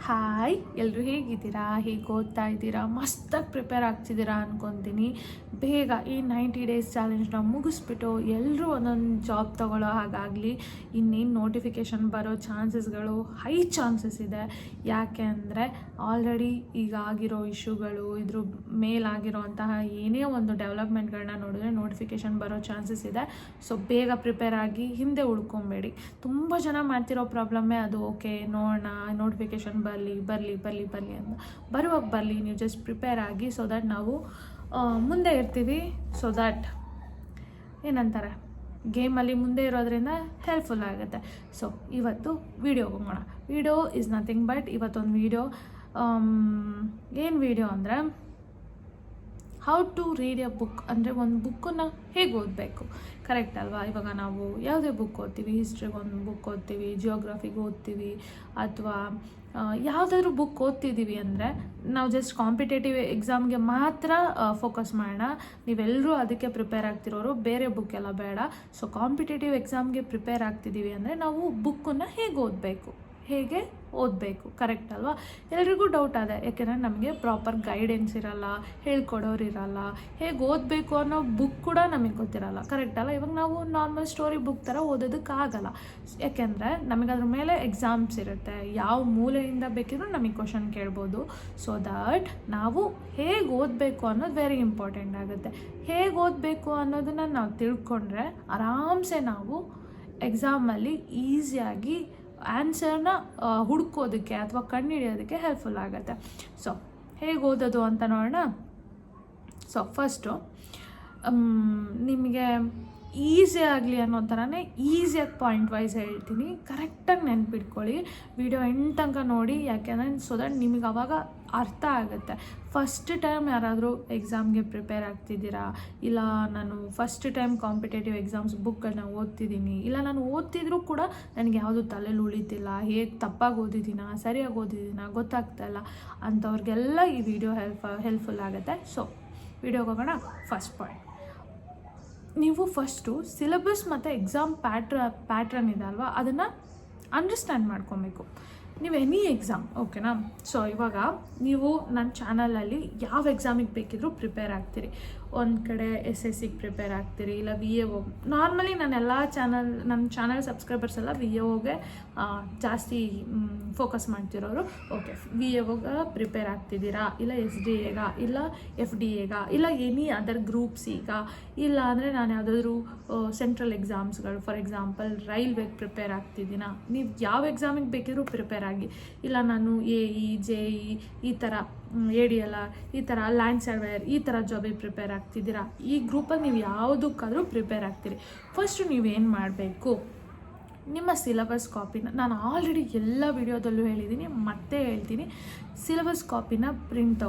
Hi, ಎಲ್ಲರೂ ಹೇಗಿದ್ದೀರಾ? ಹೇಗೆ ಓದ್ತಾ ಇದ್ದೀರಾ? ಮಸ್ತಾಗಿ ಪ್ರಿಪೇರ್ ಆಗ್ತಿದ್ದೀರಾ ಅಂದ್ಕೊತೀನಿ. ಬೇಗ ಈ 90 ಡೇಸ್ ಚಾಲೆಂಜ್ನ ಮುಗಿಸ್ಬಿಟ್ಟು ಎಲ್ಲರೂ ಒಂದೊಂದು ಜಾಬ್ ತೊಗೊಳ್ಳೋ ಹಾಗಾಗಲಿ. ಇನ್ನೇನು ನೋಟಿಫಿಕೇಷನ್ ಬರೋ ಚಾನ್ಸಸ್ಗಳು ಹೈ ಚಾನ್ಸಸ್ ಇದೆ. ಯಾಕೆ ಅಂದರೆ ಆಲ್ರೆಡಿ ಈಗ ಆಗಿರೋ ಇಶ್ಯೂಗಳು, ಇದ್ರ ಮೇಲಾಗಿರೋ ಅಂತಹ ಏನೇ ಒಂದು ಡೆವಲಪ್ಮೆಂಟ್ಗಳನ್ನ ನೋಡಿದ್ರೆ ನೋಟಿಫಿಕೇಷನ್ ಬರೋ ಚಾನ್ಸಸ್ ಇದೆ. ಸೊ ಬೇಗ ಪ್ರಿಪೇರ್ ಆಗಿ ಹಿಂದೆ ಉಳ್ಕೊಬೇಡಿ. ತುಂಬ ಜನ ಮಾಡ್ತಿರೋ ಪ್ರಾಬ್ಲಮ್ಮೇ ಅದು. ಓಕೆ, ನೋಡೋಣ, ನೋಟಿಫಿಕೇಷನ್ ಬರಲಿ ಅಂತ ಬರುವಾಗ ಬರಲಿ, ನೀವು ಜಸ್ಟ್ ಪ್ರಿಪೇರ್ ಆಗಿ. ಸೊ ದ್ಯಾಟ್ ನಾವು ಮುಂದೆ ಇರ್ತೀವಿ. ಸೊ ದ್ಯಾಟ್ ಏನಂತಾರೆ, ಗೇಮಲ್ಲಿ ಮುಂದೆ ಇರೋದ್ರಿಂದ ಹೆಲ್ಪ್ಫುಲ್ ಆಗುತ್ತೆ. ಸೊ ಇವತ್ತು ವಿಡಿಯೋಗೆ ಹೋಗೋಣ. ವಿಡಿಯೋ ಈಸ್ ನಥಿಂಗ್ ಬಟ್ ಇವತ್ತೊಂದು ವಿಡಿಯೋ. ಏನು ವಿಡಿಯೋ ಅಂದರೆ how to read a book. ಅಂದರೆ ಒಂದು ಬುಕ್ಕನ್ನು ಹೇಗೆ ಓದಬೇಕು, ಕರೆಕ್ಟ್ ಅಲ್ವಾ? ಇವಾಗ ನಾವು ಯಾವುದೇ ಬುಕ್ ಓದ್ತೀವಿ, ಹಿಸ್ಟ್ರಿಗೆ ಒಂದು ಬುಕ್ ಓದ್ತೀವಿ, ಜಿಯೋಗ್ರಫಿಗೆ ಓದ್ತೀವಿ, ಅಥವಾ ಯಾವುದಾದ್ರೂ ಬುಕ್ ಓದ್ತಿದ್ದೀವಿ ಅಂದರೆ ನಾವು ಜಸ್ಟ್ ಕಾಂಪಿಟೇಟಿವ್ ಎಕ್ಸಾಮ್ಗೆ ಮಾತ್ರ ಫೋಕಸ್ ಮಾಡೋಣ. ನೀವೆಲ್ಲರೂ ಅದಕ್ಕೆ ಪ್ರಿಪೇರ್ ಆಗ್ತಿರೋರು, ಬೇರೆ ಬುಕ್ ಎಲ್ಲ ಬೇಡ. ಸೊ ಕಾಂಪಿಟೇಟಿವ್ ಎಕ್ಸಾಮ್ಗೆ ಪ್ರಿಪೇರ್ ಆಗ್ತಿದ್ದೀವಿ ಅಂದರೆ ನಾವು ಬುಕ್ಕನ್ನು ಹೇಗೆ ಓದಬೇಕು, ಕರೆಕ್ಟ್ ಅಲ್ವಾ? ಎಲ್ರಿಗೂ ಡೌಟ್ ಅದೇ. ಯಾಕೆಂದರೆ ನಮಗೆ ಪ್ರಾಪರ್ ಗೈಡೆನ್ಸ್ ಇರಲ್ಲ, ಹೇಳ್ಕೊಡೋರು ಇರಲ್ಲ, ಹೇಗೆ ಓದಬೇಕು ಅನ್ನೋ ಬುಕ್ ಕೂಡ ನಮಗೆ ಗೊತ್ತಿರಲ್ಲ, ಕರೆಕ್ಟ್ ಅಲ್ಲ? ಇವಾಗ ನಾವು ನಾರ್ಮಲ್ ಸ್ಟೋರಿ ಬುಕ್ ಥರ ಓದೋದಕ್ಕಾಗಲ್ಲ. ಯಾಕೆಂದರೆ ನಮಗೆ ಅದ್ರ ಮೇಲೆ ಎಕ್ಸಾಮ್ಸ್ ಇರುತ್ತೆ. ಯಾವ ಮೂಲೆಯಿಂದ ಬೇಕಿದ್ರೂ ನಮಗೆ ಕ್ವಶನ್ ಕೇಳ್ಬೋದು. ಸೊ ದ್ಯಾಟ್ ನಾವು ಹೇಗೆ ಓದಬೇಕು ಅನ್ನೋದು ವೆರಿ ಇಂಪಾರ್ಟೆಂಟ್ ಆಗುತ್ತೆ. ಹೇಗೆ ಓದಬೇಕು ಅನ್ನೋದನ್ನು ನಾವು ತಿಳ್ಕೊಂಡ್ರೆ ಆರಾಮ್ಸೆ ನಾವು ಎಕ್ಸಾಮಲ್ಲಿ ಈಸಿಯಾಗಿ ಆನ್ಸರ್ನ ಹುಡ್ಕೋದಕ್ಕೆ ಅಥವಾ ಕಂಡುಹಿಡಿಯೋದಕ್ಕೆ ಹೆಲ್ಪ್ಫುಲ್ ಆಗುತ್ತೆ. ಸೊ ಹೇಗೆ ಓದೋದು ಅಂತ ನೋಡೋಣ. ಸೊ ಫಸ್ಟು ನಿಮಗೆ ಈಸಿ ಆಗಲಿ ಅನ್ನೋ ಥರನೇ ಈಸಿಯಾಗಿ ಪಾಯಿಂಟ್ ವೈಸ್ ಹೇಳ್ತೀನಿ. ಕರೆಕ್ಟಾಗಿ ನೆನ್ಪಿಟ್ಕೊಳ್ಳಿ, ವಿಡಿಯೋ ಎಂಡ್ ತನಕ ನೋಡಿ. ಯಾಕೆಂದರೆ ಸೊ ದಟ್ ನಿಮಗೆ ಅವಾಗ ಅರ್ಥ ಆಗುತ್ತೆ. ಫಸ್ಟ್ ಟೈಮ್ ಯಾರಾದರೂ ಎಕ್ಸಾಮ್ಗೆ ಪ್ರಿಪೇರ್ ಆಗ್ತಿದ್ದೀರಾ, ಇಲ್ಲ ನಾನು ಫಸ್ಟ್ ಟೈಮ್ ಕಾಂಪಿಟೇಟಿವ್ ಎಕ್ಸಾಮ್ಸ್ ಬುಕ್ಗಳನ್ನ ಓದ್ತಿದ್ದೀನಿ, ಇಲ್ಲ ನಾನು ಓದ್ತಿದ್ರೂ ಕೂಡ ನನಗೆ ಯಾವುದು ತಲೆಯಲ್ಲಿ ಉಳಿತಿಲ್ಲ, ಹೇಗೆ ತಪ್ಪಾಗಿ ಓದಿದ್ದೀನ ಸರಿಯಾಗಿ ಓದಿದ್ದೀನ ಗೊತ್ತಾಗ್ತಾಯಿಲ್ಲ ಅಂಥವ್ರಿಗೆಲ್ಲ ಈ ವಿಡಿಯೋ ಹೆಲ್ಪ್ಫುಲ್ ಆಗುತ್ತೆ. ಸೊ ವಿಡಿಯೋಗೆ ಹೋಗೋಣ. ಫಸ್ಟ್ ಪಾಯಿಂಟ್, ನೀವು ಫಸ್ಟು ಸಿಲೆಬಸ್ ಮತ್ತು ಎಕ್ಸಾಮ್ ಪ್ಯಾಟ್ರನ್ ಇದೆ ಅಲ್ವಾ, ಅದನ್ನು ಅಂಡರ್ಸ್ಟ್ಯಾಂಡ್ ಮಾಡ್ಕೊಬೇಕು. ನೀವು ಎನಿ ಎಕ್ಸಾಮ್, ಓಕೆನಾ? ಸೊ ಇವಾಗ ನೀವು ನನ್ನ ಚಾನಲಲ್ಲಿ ಯಾವ ಎಕ್ಸಾಮಿಗೆ ಬೇಕಿದ್ರೂ ಪ್ರಿಪೇರ್ ಆಗ್ತೀರಿ. ಒಂದು ಕಡೆ SSCಗೆ ಪ್ರಿಪೇರ್ ಆಗ್ತೀರಿ, ಇಲ್ಲ VAO. ನಾರ್ಮಲಿ ನನ್ನ ಚಾನಲ್ ಸಬ್ಸ್ಕ್ರೈಬರ್ಸ್ ಎಲ್ಲ VAOಗೆ ಜಾಸ್ತಿ ಫೋಕಸ್ ಮಾಡ್ತಿರೋರು. ಓಕೆ, VAOಗೆ ಪ್ರಿಪೇರ್ ಆಗ್ತಿದ್ದೀರಾ, ಇಲ್ಲ SDAಗ, ಇಲ್ಲ FDAಗ, ಇಲ್ಲ ಎನಿ ಅದರ್ ಗ್ರೂಪ್ಸಿಗ, ಇಲ್ಲ ಅಂದರೆ ನಾನು ಯಾವುದಾದ್ರೂ ಸೆಂಟ್ರಲ್ ಎಕ್ಸಾಮ್ಸ್ಗಳು, ಫಾರ್ ಎಕ್ಸಾಂಪಲ್ ರೈಲ್ವೆಗೆ ಪ್ರಿಪೇರ್ ಆಗ್ತಿದ್ದೀನಾ, ನೀವು ಯಾವ ಎಕ್ಸಾಮಿಗೆ ಬೇಕಿದ್ರೂ ಪ್ರಿಪೇರ್ ಆಗಿ. ಇಲ್ಲ ನಾನು AE JE ಈ ಥರ ADLR ಈ ಥರ ಲ್ಯಾಂಡ್ ಸರ್ವೇಯರ್ ಈ ಥರ ಜಾಬಿಗೆ ಪ್ರಿಪೇರ್ ಆಗ್ತಿದ್ದೀರಾ, ಈ ಗ್ರೂಪಲ್ಲಿ ನೀವು ಯಾವುದಕ್ಕಾದರೂ ಪ್ರಿಪೇರ್ ಆಗ್ತೀರಿ. ಫಸ್ಟು ನೀವೇನು ಮಾಡಬೇಕು, ನಿಮ್ಮ ಸಿಲೆಬಸ್ ಕಾಪಿನ, ನಾನು ಆಲ್ರೆಡಿ ಎಲ್ಲ ವಿಡಿಯೋದಲ್ಲೂ ಹೇಳಿದ್ದೀನಿ, ಮತ್ತೆ ಹೇಳ್ತೀನಿ, ಸಿಲೆಬಸ್ ಕಾಪಿನ ಪ್ರಿಂಟ್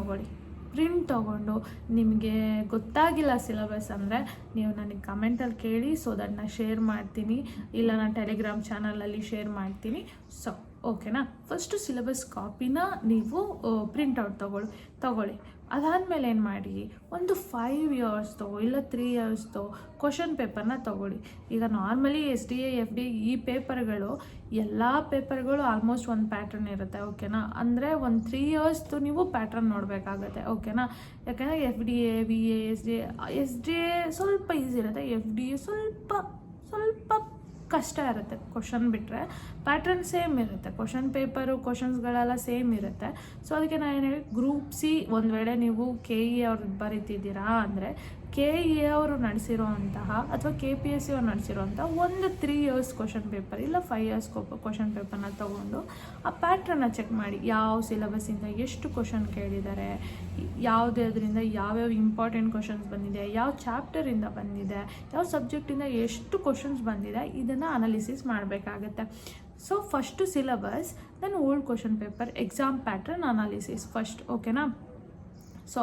ತೊಗೊಂಡು ನಿಮಗೆ ಗೊತ್ತಾಗಿಲ್ಲ ಸಿಲೆಬಸ್ ಅಂದರೆ ನೀವು ನನಗೆ ಕಮೆಂಟಲ್ಲಿ ಕೇಳಿ. ಸೊ ದಟ್ ನಾನು ಶೇರ್ ಮಾಡ್ತೀನಿ, ಇಲ್ಲ ನಾನು ಟೆಲಿಗ್ರಾಮ್ ಚಾನಲಲ್ಲಿ ಶೇರ್ ಮಾಡ್ತೀನಿ. ಸೊ ಓಕೆನಾ? ಫಸ್ಟು ಸಿಲೆಬಸ್ ಕಾಪಿನ ನೀವು ಪ್ರಿಂಟೌಟ್ ತಗೊಳ್ಳಿ. ಅದಾದಮೇಲೆ ಏನು ಮಾಡಿ, ಒಂದು 5 ಇಯರ್ಸ್ದೋ ಇಲ್ಲ 3 ಇಯರ್ಸ್ದೋ ಕ್ವಶನ್ ಪೇಪರ್ನ ತೊಗೊಳ್ಳಿ. ಈಗ ನಾರ್ಮಲಿ SDA FDA ಈ ಪೇಪರ್ಗಳು ಎಲ್ಲ ಪೇಪರ್ಗಳು ಆಲ್ಮೋಸ್ಟ್ ಒಂದು ಪ್ಯಾಟ್ರನ್ ಇರುತ್ತೆ, ಓಕೆನಾ? ಅಂದರೆ ಒಂದು 3 ಇಯರ್ಸ್ದು ನೀವು ಪ್ಯಾಟ್ರನ್ ನೋಡಬೇಕಾಗತ್ತೆ, ಓಕೆನಾ? ಯಾಕೆಂದರೆ FDA VA SDA ಸ್ವಲ್ಪ ಈಸಿ ಇರುತ್ತೆ, FDA ಸ್ವಲ್ಪ ಕಷ್ಟ ಇರುತ್ತೆ. ಕ್ವಶನ್ ಬಿಟ್ಟರೆ ಪ್ಯಾಟ್ರನ್ ಸೇಮ್ ಇರುತ್ತೆ, ಕ್ವಶನ್ಸ್ಗಳೆಲ್ಲ ಸೇಮ್ ಇರುತ್ತೆ. ಸೊ ಅದಕ್ಕೆ ನಾನು ಏನು ಹೇಳಿ, ಗ್ರೂಪ್ C ಒಂದು ವೇಳೆ ನೀವು KE ಅವ್ರು ಬರೀತಿದ್ದೀರಾ ಅಂದರೆ KE ಅವರು ನಡೆಸಿರೋ ಅಂತಹ ಅಥವಾ KPSC ಅವ್ರು ನಡೆಸಿರೋಂಥ ಒಂದು 3 ಇಯರ್ಸ್ ಕ್ವಶನ್ ಪೇಪರ್ ಇಲ್ಲ 5 ಇಯರ್ಸ್ ಕ್ವಶನ್ ಪೇಪರ್ನ ತೊಗೊಂಡು ಆ ಪ್ಯಾಟ್ರನ್ನ ಚೆಕ್ ಮಾಡಿ. ಯಾವ ಸಿಲೆಬಸ್ಸಿಂದ ಎಷ್ಟು ಕ್ವಶನ್ ಕೇಳಿದ್ದಾರೆ, ಯಾವುದರಿಂದ ಯಾವ್ಯಾವ ಇಂಪಾರ್ಟೆಂಟ್ ಕ್ವಶನ್ಸ್ ಬಂದಿದೆ, ಯಾವ ಚಾಪ್ಟರಿಂದ ಬಂದಿದೆ, ಯಾವ ಸಬ್ಜೆಕ್ಟಿಂದ ಎಷ್ಟು ಕ್ವಶನ್ಸ್ ಬಂದಿದೆ, ಇದನ್ನು ಅನಾಲಿಸಿಸ್ ಮಾಡಬೇಕಾಗತ್ತೆ. So first syllabus, then old question paper, exam pattern analysis first, ಓಕೆನಾ? ಸೊ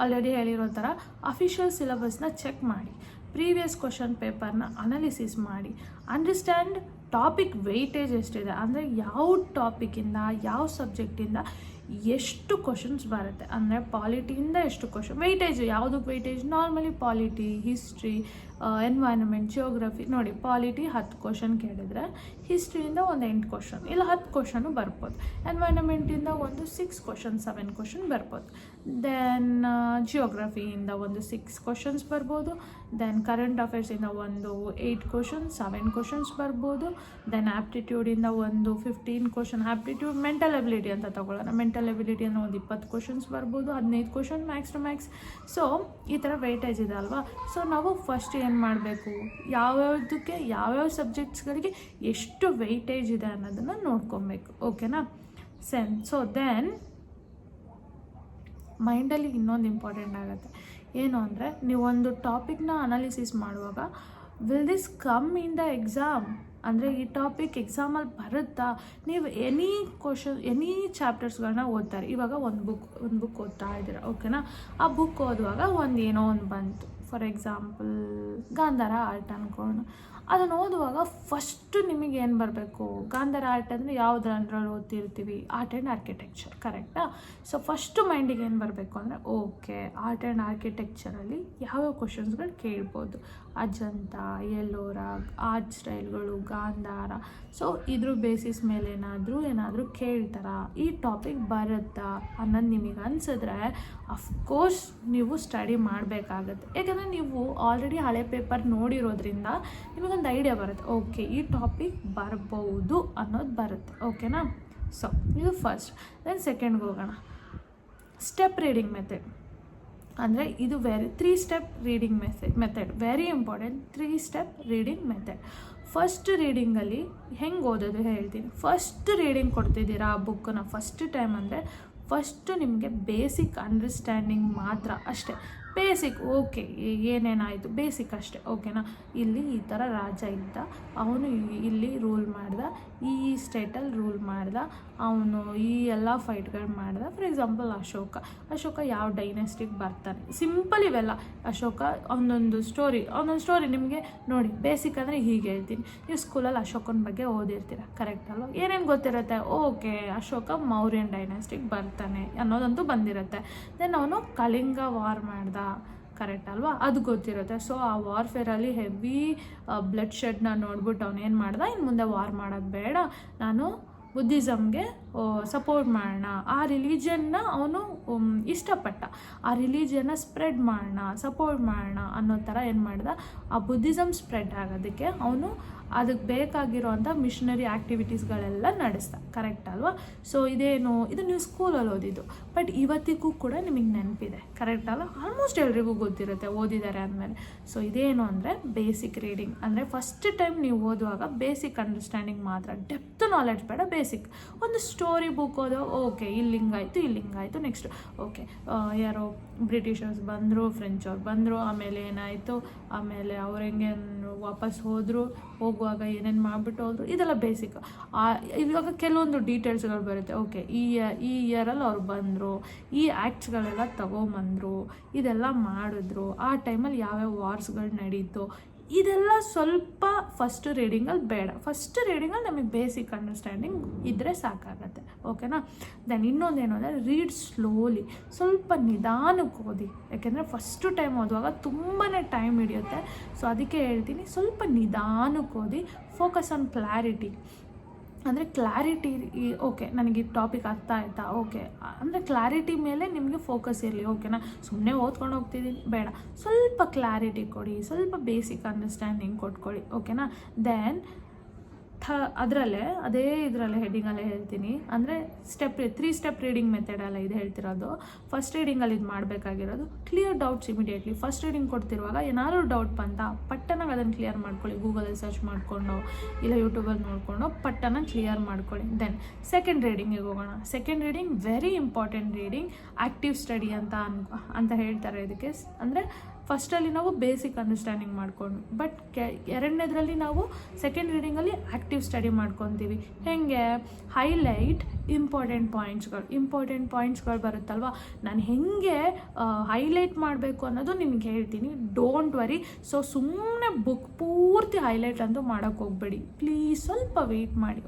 ಆಲ್ರೆಡಿ ಹೇಳಿರೋ ಥರ ಅಫಿಷಿಯಲ್ ಸಿಲೆಬಸ್ನ ಚೆಕ್ ಮಾಡಿ, ಪ್ರೀವಿಯಸ್ ಕ್ವಶನ್ ಪೇಪರ್ನ ಅನಾಲಿಸಿಸ್ ಮಾಡಿ, ಅಂಡರ್ಸ್ಟ್ಯಾಂಡ್ ಟಾಪಿಕ್ ವೆಯ್ಟೇಜ್ ಎಷ್ಟಿದೆ, ಅಂದರೆ ಯಾವ ಟಾಪಿಕಿಂದ ಯಾವ ಸಬ್ಜೆಕ್ಟಿಂದ ಎಷ್ಟು ಕ್ವಶನ್ಸ್ ಬರುತ್ತೆ ಅಂದರೆ ಪಾಲಿಟಿಯಿಂದ ಎಷ್ಟು ಕ್ವಶನ್ ವೆಯ್ಟೇಜ್ ಯಾವುದಕ್ಕೆ weightage normally polity history environment geography ನೋಡಿ ಪಾಲಿಟಿ 10 ಕ್ವಶನ್ ಕೇಳಿದರೆ ಹಿಸ್ಟ್ರಿಯಿಂದ ಒಂದು 8 ಕ್ವಶನ್ ಇಲ್ಲ 10 ಕ್ವಶನು ಬರ್ಬೋದು ಎನ್ವೈರನ್ಮೆಂಟಿಂದ ಒಂದು 6 ಕ್ವಶನ್ 7 ಕ್ವಶನ್ ಬರ್ಬೋದು ದೆನ್ ಜಿಯೋಗ್ರಫಿಯಿಂದ ಒಂದು 6 ಕ್ವಶನ್ಸ್ ಬರ್ಬೋದು ದೆನ್ ಕರೆಂಟ್ ಅಫೇರ್ಸಿಂದ ಒಂದು 8 ಕ್ವಶನ್ಸ್ 7 ಕ್ವಶನ್ಸ್ ಬರ್ಬೋದು ದೆನ್ ಆ್ಯಪ್ಟಿಟ್ಯೂಡಿಂದ ಒಂದು 15 ಕ್ವಶನ್ ಆ್ಯಪ್ಟಿಟ್ಯೂಡ್ ಮೆಂಟಲ್ ಎಬಿಲಿಟಿ ಅಂತ ತಗೊಳ್ಳೋಣ ಮೆಂಟಲ್ ಎಬಿಲಿಟಿಯಿಂದ ಒಂದು 20 ಕ್ವಶನ್ಸ್ ಬರ್ಬೋದು 15 question max to max so ಈ ಥರ ವೆಯ್ಟೇಜ್ ಇದೆ ಅಲ್ವಾ ಸೊ ನಾವು ಫಸ್ಟ್ ಏನು ಮಾಡಬೇಕು ಯಾವ್ಯಾವುದಕ್ಕೆ ಯಾವ್ಯಾವ ಸಬ್ಜೆಕ್ಟ್ಸ್ಗಳಿಗೆ ಎಷ್ಟು ವೆಯ್ಟೇಜ್ ಇದೆ ಅನ್ನೋದನ್ನು ನೋಡ್ಕೊಬೇಕು ಓಕೆನಾ ಸೊ ದೆನ್ ಮೈಂಡಲ್ಲಿ ಇನ್ನೊಂದು ಇಂಪಾರ್ಟೆಂಟ್ ಆಗುತ್ತೆ ಏನು ಅಂದರೆ ನೀವೊಂದು ಟಾಪಿಕ್ನ ಅನಾಲಿಸಿಸ್ ಮಾಡುವಾಗ will this come in the exam ಅಂದರೆ ಈ ಟಾಪಿಕ್ ಎಕ್ಸಾಮಲ್ಲಿ ಬರುತ್ತಾ ನೀವು ಎನಿ ಚಾಪ್ಟರ್ಸ್ಗಳನ್ನ ಓದ್ತಾರೆ ಇವಾಗ ಒಂದು ಬುಕ್ ಓದ್ತಾ ಇದ್ದೀರಾ ಓಕೆನಾ ಆ ಬುಕ್ ಓದುವಾಗ ಏನೋ ಒಂದು ಬಂತು ಫಾರ್ ಎಕ್ಸಾಂಪಲ್ ಗಾಂಧಾರ ಆರ್ಟ್ ಅಂದ್ಕೊಂಡು ಅದನ್ನು ಓದುವಾಗ ಫಸ್ಟು ನಿಮಗೆ ಏನು ಬರಬೇಕು ಗಾಂಧಾರ ಆರ್ಟ್ ಅಂದರೆ ಯಾವುದ್ರಲ್ಲಿ ಓದ್ತಿರ್ತೀವಿ ಆರ್ಟ್ ಆ್ಯಂಡ್ ಆರ್ಕಿಟೆಕ್ಚರ್ ಕರೆಕ್ಟಾ ಸೊ ಫಸ್ಟು ಮೈಂಡಿಗೆ ಏನು ಬರಬೇಕು ಅಂದರೆ ಓಕೆ ಆರ್ಟ್ ಆ್ಯಂಡ್ ಆರ್ಕಿಟೆಕ್ಚರಲ್ಲಿ ಯಾವ್ಯಾವ ಕ್ವಶನ್ಸ್ಗಳು ಕೇಳ್ಬೋದು ಅಜಂತ ಎಲ್ಲೋರ ಆರ್ಟ್ ಸ್ಟೈಲ್ಗಳು ಗಾಂಧಾರ ಸೊ ಇದ್ರ ಬೇಸಿಸ್ ಮೇಲೆ ಏನಾದರೂ ಕೇಳ್ತಾರಾ ಈ ಟಾಪಿಕ್ ಬರುತ್ತಾ ಅನ್ನೋದು ನಿಮಗೆ ಅನಿಸಿದ್ರೆ ಅಫ್ಕೋರ್ಸ್ ನೀವು ಸ್ಟಡಿ ಮಾಡಬೇಕಾಗತ್ತೆ ಯಾಕಂದರೆ ನೀವು ಆಲ್ರೆಡಿ ಹಳೆ ಪೇಪರ್ ನೋಡಿರೋದ್ರಿಂದ ನಿಮಗೊಂದು ಐಡಿಯಾ ಬರುತ್ತೆ ಓಕೆ ಈ ಟಾಪಿಕ್ ಬರ್ಬೋದು ಅನ್ನೋದು ಬರುತ್ತೆ ಓಕೆನಾ ಸೊ ಇದು ಫಸ್ಟ್ ದೆನ್ ಸೆಕೆಂಡ್ಗೆ ಹೋಗೋಣ ಸ್ಟೆಪ್ ರೀಡಿಂಗ್ ಮೆಥಡ್ ಅಂದರೆ ಇದು 3 step reading method very important 3 step reading method first ರೀಡಿಂಗಲ್ಲಿ ಹೆಂಗೆ ಓದೋದು ಹೇಳ್ತೀನಿ ಫಸ್ಟ್ ರೀಡಿಂಗ್ ಕೊಡ್ತಿದ್ದೀರಾ ಆ ಬುಕ್ಕನ್ನ ಫಸ್ಟ್ ಟೈಮ್ ಅಂದರೆ ಫಸ್ಟು ನಿಮಗೆ ಬೇಸಿಕ್ ಅಂಡರ್ಸ್ಟ್ಯಾಂಡಿಂಗ್ ಮಾತ್ರ ಅಷ್ಟೇ ಬೇಸಿಕ್ ಓಕೆ ಏನೇನಾಯಿತು ಬೇಸಿಕ್ ಅಷ್ಟೇ ಓಕೆನಾ ಇಲ್ಲಿ ಈ ಥರ ರಾಜ ಇದ್ದ ಅವನು ಇಲ್ಲಿ ರೂಲ್ ಮಾಡ್ದ ಈ ಸ್ಟೇಟಲ್ಲಿ ರೂಲ್ ಮಾಡ್ದ ಅವನು ಈ ಎಲ್ಲ ಫೈಟ್ಗಳು ಮಾಡ್ದ ಫಾರ್ ಎಕ್ಸಾಂಪಲ್ ಅಶೋಕ ಯಾವ ಡೈನೆಸ್ಟಿಗೆ ಬರ್ತಾನೆ ಸಿಂಪಲ್ ಇವೆಲ್ಲ ಅಶೋಕ ಒಂದೊಂದು ಸ್ಟೋರಿ ನಿಮಗೆ ನೋಡಿ ಬೇಸಿಕ್ ಅಂದರೆ ಹೀಗೆ ಹೇಳ್ತೀನಿ ನೀವು ಸ್ಕೂಲಲ್ಲಿ ಅಶೋಕನ ಬಗ್ಗೆ ಓದಿರ್ತೀರ ಕರೆಕ್ಟ್ ಅಲ್ವಾ ಏನೇನು ಗೊತ್ತಿರುತ್ತೆ ಓಕೆ ಅಶೋಕ ಮೌರ್ಯನ್ ಡೈನೆಸ್ಟಿಗೆ ಬರ್ತಾನೆ ಅನ್ನೋದಂತೂ ಬಂದಿರುತ್ತೆ ದೆನ್ ಅವನು ಕಳಿಂಗ ವಾರ್ ಮಾಡ್ದ ಕರೆಕ್ಟ್ ಅಲ್ವಾ ಅದು ಗೊತ್ತಿರುತ್ತೆ ಸೊ ಆ ವಾರ್ಫೇರಲ್ಲಿ ಹೆವಿ ಬ್ಲಡ್ ಶೆಡ್ನ ನೋಡ್ಬಿಟ್ಟು ಅವನೇನು ಮಾಡ್ದ ಇನ್ನು ಮುಂದೆ ವಾರ್ ಮಾಡೋದು ಬೇಡ ನಾನು ಬುದ್ಧಿಸಮ್ಗೆ ಸಪೋರ್ಟ್ ಮಾಡೋಣ ಆ ರಿಲಿಜನ್ನ ಅವನು ಇಷ್ಟಪಟ್ಟ ಆ ರಿಲಿಜನ್ನ ಸ್ಪ್ರೆಡ್ ಮಾಡೋಣ ಸಪೋರ್ಟ್ ಮಾಡೋಣ ಅನ್ನೋ ಥರ ಏನು ಮಾಡ್ದ ಆ ಬುದ್ಧಿಸಮ್ ಸ್ಪ್ರೆಡ್ ಆಗೋದಕ್ಕೆ ಅವನು ಅದಕ್ಕೆ ಬೇಕಾಗಿರೋವಂಥ ಮಿಷನರಿ ಆ್ಯಕ್ಟಿವಿಟೀಸ್ಗಳೆಲ್ಲ ನಡೆಸ್ದ ಕರೆಕ್ಟ್ ಅಲ್ವಾ ಸೊ ಇದು ನೀವು ಸ್ಕೂಲಲ್ಲಿ ಓದಿದ್ದು ಬಟ್ ಇವತ್ತಿಗೂ ಕೂಡ ನಿಮಗೆ ನೆನಪಿದೆ ಕರೆಕ್ಟ್ ಅಲ್ಲ ಆಲ್ಮೋಸ್ಟ್ ಎಲ್ರಿಗೂ ಗೊತ್ತಿರುತ್ತೆ ಓದಿದ್ದಾರೆ ಅಂದಮೇಲೆ ಸೊ ಇದೇನು ಅಂದರೆ ಬೇಸಿಕ್ ರೀಡಿಂಗ್ ಅಂದರೆ ಫಸ್ಟ್ ಟೈಮ್ ನೀವು ಓದುವಾಗ ಬೇಸಿಕ್ ಅಂಡರ್ಸ್ಟ್ಯಾಂಡಿಂಗ್ ಮಾತ್ರ ಡೆಪ್ತ್ ನಾಲೆಡ್ಜ್ ಬೇಡ ಬೇಸಿಕ್ ಒಂದು ಸ್ಟೋರಿ ಬುಕ್ ಓದೋ ಓಕೆ ಇಲ್ಲಿ ಹಿಂಗಾಯಿತು ನೆಕ್ಸ್ಟ್ ಓಕೆ ಯಾರೋ ಬ್ರಿಟಿಷರ್ಸ್ ಬಂದರು ಫ್ರೆಂಚ್ ಅವ್ರು ಬಂದರು ಆಮೇಲೆ ಏನಾಯಿತು ಆಮೇಲೆ ಅವ್ರು ಹೆಂಗೆ ವಾಪಸ್ ಹೋಗುವಾಗ ಏನೇನು ಮಾಡಿಬಿಟ್ಟು ಹೋದ್ರು ಇದೆಲ್ಲ ಬೇಸಿಕ್ ಇವಾಗ ಕೆಲವೊಂದು ಡೀಟೇಲ್ಸ್ಗಳು ಬರುತ್ತೆ ಓಕೆ ಈ ಇಯರಲ್ಲಿ ಅವ್ರು ಬಂದರು ಈ ಆ್ಯಕ್ಟ್ಸ್ಗಳೆಲ್ಲ ತಗೊಂಬಂದರು ಇದೆಲ್ಲ ಮಾಡಿದ್ರು ಆ ಟೈಮಲ್ಲಿ ಯಾವ್ಯಾವ ವಾರ್ಸ್ಗಳು ನಡೀತು ಇದೆಲ್ಲ ಸ್ವಲ್ಪ ಫಸ್ಟ್ ರೀಡಿಂಗಲ್ಲಿ ಬೇಡ ಫಸ್ಟ್ ರೀಡಿಂಗಲ್ಲಿ ನಮಗೆ ಬೇಸಿಕ್ ಅಂಡರ್ಸ್ಟ್ಯಾಂಡಿಂಗ್ ಇದ್ದರೆ ಸಾಕಾಗತ್ತೆ ಓಕೆನಾ ದೆನ್ ಇನ್ನೊಂದೇನು ಅಂದರೆ ರೀಡ್ ಸ್ಲೋಲಿ ಸ್ವಲ್ಪ ನಿಧಾನಕ್ಕೆ ಓದಿ ಯಾಕೆಂದರೆ ಫಸ್ಟು ಟೈಮ್ ಓದುವಾಗ ತುಂಬಾ ಟೈಮ್ ಹಿಡಿಯುತ್ತೆ ಸೊ ಅದಕ್ಕೆ ಹೇಳ್ತೀನಿ ಸ್ವಲ್ಪ ನಿಧಾನಕ್ಕೆ ಓದಿ ಫೋಕಸ್ ಆನ್ ಕ್ಲಾರಿಟಿ ಅಂದರೆ ಕ್ಲಾರಿಟಿ ಓಕೆ ನನಗೆ ಈ ಟಾಪಿಕ್ ಅರ್ಥ ಆಯ್ತಾ ಓಕೆ ಅಂದರೆ ಕ್ಲಾರಿಟಿ ಮೇಲೆ ನಿಮಗೆ ಫೋಕಸ್ ಇರಲಿ ಓಕೆನಾ ಸುಮ್ಮನೆ ಓದ್ಕೊಂಡು ಹೋಗ್ತಿದ್ದೀನಿ ಬೇಡ ಸ್ವಲ್ಪ ಕ್ಲಾರಿಟಿ ಕೊಡಿ ಸ್ವಲ್ಪ ಬೇಸಿಕ್ ಅಂಡರ್ಸ್ಟ್ಯಾಂಡಿಂಗ್ ಕೊಟ್ಕೊಳ್ಳಿ ಓಕೆನಾ ದೆನ್ ಇದರಲ್ಲೇ ಹೆಡ್ಡಿಂಗಲ್ಲೇ ಹೇಳ್ತೀನಿ ಅಂದರೆ 3 ಸ್ಟೆಪ್ ರೀಡಿಂಗ್ ಮೆಥಡಲ್ಲ ಇದು ಹೇಳ್ತಿರೋದು ಫಸ್ಟ್ ರೀಡಿಂಗಲ್ಲಿ ಇದು ಮಾಡಬೇಕಾಗಿರೋದು clear doubts immediately first reading ಕೊಡ್ತಿರುವಾಗ ಏನಾದರೂ ಡೌಟ್ ಬಂತಾ ಪಟ್ಟನಾಗ ಅದನ್ನು ಕ್ಲಿಯರ್ ಮಾಡ್ಕೊಳ್ಳಿ ಗೂಗಲಲ್ಲಿ ಸರ್ಚ್ ಮಾಡಿಕೊಂಡು ಇಲ್ಲ ಯೂಟ್ಯೂಬಲ್ಲಿ ನೋಡಿಕೊಂಡು ಪಟ್ಟನ ಕ್ಲಿಯರ್ ಮಾಡ್ಕೊಳ್ಳಿ ದೆನ್ ಸೆಕೆಂಡ್ ರೀಡಿಂಗಿಗೆ ಹೋಗೋಣ second reading very important reading active study ಅಂತ ಹೇಳ್ತಾರೆ ಇದಕ್ಕೆ ಅಂದರೆ ಫಸ್ಟಲ್ಲಿ ನಾವು ಬೇಸಿಕ್ ಅಂಡರ್ಸ್ಟ್ಯಾಂಡಿಂಗ್ ಮಾಡ್ಕೊಂಡ್ವಿ, ಬಟ್ ಎರಡನೇದ್ರಲ್ಲಿ ನಾವು ಸೆಕೆಂಡ್ ರೀಡಿಂಗಲ್ಲಿ ಆ್ಯಕ್ಟಿವ್ ಸ್ಟಡಿ ಮಾಡ್ಕೊತೀವಿ. ಹೇಗೆ? ಹೈಲೈಟ್ ಇಂಪಾರ್ಟೆಂಟ್ ಪಾಯಿಂಟ್ಸ್ಗಳು ಬರುತ್ತಲ್ವ, ನಾನು ಹೇಗೆ ಹೈಲೈಟ್ ಮಾಡಬೇಕು ಅನ್ನೋದು ನಿಮ್ಗೆ ಹೇಳ್ತೀನಿ. Don't worry. ಸೊ ಸುಮ್ಮನೆ ಬುಕ್ ಪೂರ್ತಿ ಹೈಲೈಟ್ ಅಂತೂ ಮಾಡೋಕ್ಕೆ ಹೋಗ್ಬೇಡಿ ಪ್ಲೀಸ್, ಸ್ವಲ್ಪ ವೆಯ್ಟ್ ಮಾಡಿ.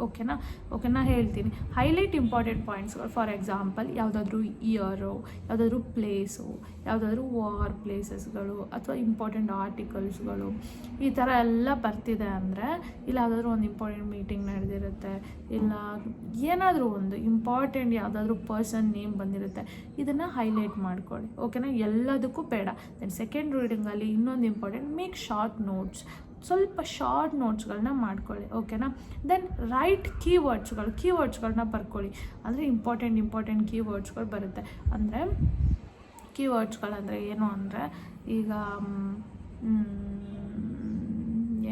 ಓಕೆನಾ ಹೇಳ್ತೀನಿ. ಹೈಲೈಟ್ ಇಂಪಾರ್ಟೆಂಟ್ ಪಾಯಿಂಟ್ಸ್ಗಳು, ಫಾರ್ ಎಕ್ಸಾಂಪಲ್ ಯಾವುದಾದ್ರೂ ಇಯರು, ಯಾವುದಾದ್ರೂ ಪ್ಲೇಸು, ಯಾವುದಾದ್ರೂ ವಾರ್ ಪ್ಲೇಸಸ್ಗಳು ಅಥವಾ ಇಂಪಾರ್ಟೆಂಟ್ ಆರ್ಟಿಕಲ್ಸ್ಗಳು, ಈ ಥರ ಎಲ್ಲ ಬರ್ತಿದೆ ಅಂದರೆ, ಇಲ್ಲ ಯಾವುದಾದ್ರೂ ಒಂದು ಇಂಪಾರ್ಟೆಂಟ್ ಮೀಟಿಂಗ್ ನಡೆದಿರುತ್ತೆ, ಇಲ್ಲ ಏನಾದರೂ ಒಂದು ಇಂಪಾರ್ಟೆಂಟ್ ಯಾವುದಾದ್ರೂ ಪರ್ಸನ್ ನೇಮ್ ಬಂದಿರುತ್ತೆ, ಇದನ್ನು ಹೈಲೈಟ್ ಮಾಡ್ಕೊಳ್ಳಿ. ಓಕೆನಾ? ಎಲ್ಲದಕ್ಕೂ ಬೇಡ. ದೆನ್ ಸೆಕೆಂಡ್ ರೀಡಿಂಗಲ್ಲಿ ಇನ್ನೊಂದು ಇಂಪಾರ್ಟೆಂಟ್, ಮೇಕ್ ಶಾರ್ಟ್ ನೋಟ್ಸ್, ಸ್ವಲ್ಪ ಶಾರ್ಟ್ ನೋಟ್ಸ್ಗಳನ್ನ ಮಾಡ್ಕೊಳ್ಳಿ. ಓಕೆನಾ? ದೆನ್ ರೈಟ್ ಕೀವರ್ಡ್ಸ್ಗಳನ್ನ ಬರ್ಕೊಳ್ಳಿ. ಅಂದರೆ ಇಂಪಾರ್ಟೆಂಟ್ ಕೀವರ್ಡ್ಸ್ಗಳು ಬರುತ್ತೆ. ಅಂದರೆ ಕೀವರ್ಡ್ಸ್ಗಳಂದರೆ ಏನು ಅಂದರೆ, ಈಗ